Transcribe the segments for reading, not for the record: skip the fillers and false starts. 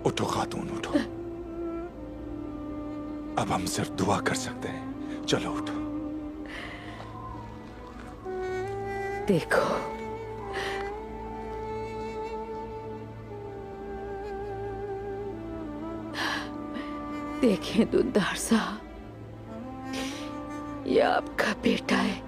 उठो खातून, उठो। अब हम सिर्फ दुआ कर सकते हैं। चलो उठो। देखो, देखें दुंदार साहब, ये आपका बेटा है।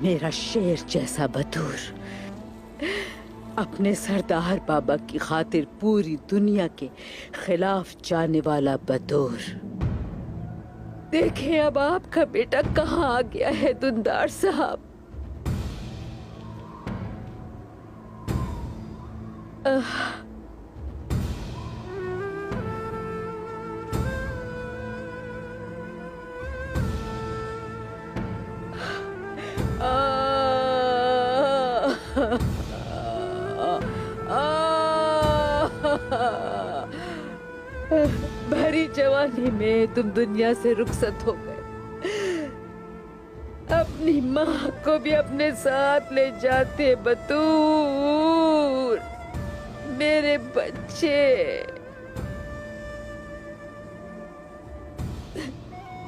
मेरा शेर जैसा बतूर, अपने सरदार बाबा की खातिर पूरी दुनिया के खिलाफ जाने वाला बतूर। देखें अब आपका बेटा कहाँ आ गया है दुंदार साहब। भरी जवानी में तुम दुनिया से रुखसत हो गए, अपनी माँ को भी अपने साथ ले जाते बतूर, मेरे बच्चे।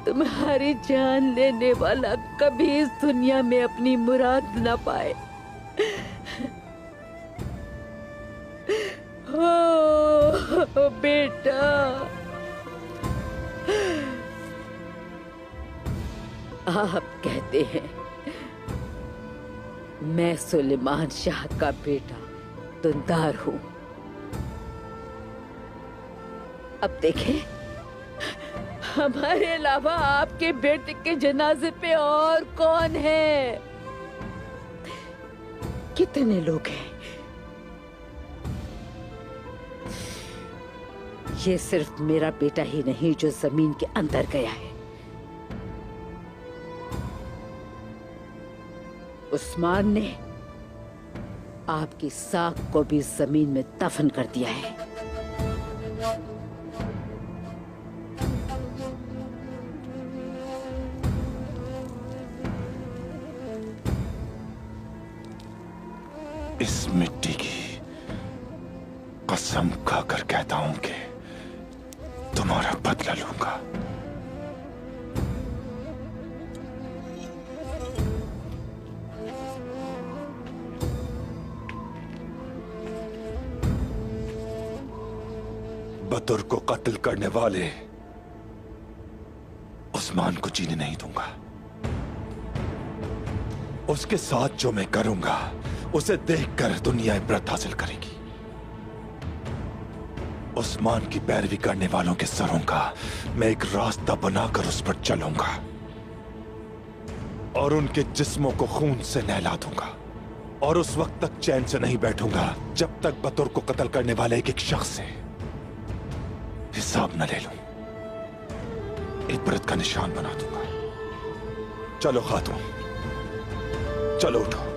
तुम्हारी जान लेने वाला कभी इस दुनिया में अपनी मुराद न पाए। ओ बेटा, आप कहते हैं मैं सुलेमान शाह का बेटा दुंदार हूं। अब देखें, हमारे अलावा आपके बेटे के जनाजे पे और कौन है? कितने लोग हैं? ये सिर्फ मेरा बेटा ही नहीं जो जमीन के अंदर गया है। उस्मान ने आपकी साख को भी जमीन में दफन कर दिया है। इस मिट्टी की कसम खाकर कहता हूं कि तुम्हारा बदला लूंगा। बतूर को कत्ल करने वाले उस्मान को जीने नहीं दूंगा। उसके साथ जो मैं करूंगा उसे देखकर दुनिया इबरत हासिल करेगी। उस्मान की पैरवी करने वालों के सरों का मैं एक रास्ता बनाकर उस पर चलूंगा और उनके जिस्मों को खून से नहला दूंगा। और उस वक्त तक चैन से नहीं बैठूंगा जब तक बतूर को कत्ल करने वाले एक एक शख्स से हिसाब न ले लूं। इबरत का निशान बना दूंगा। चलो खातून, चलो उठो।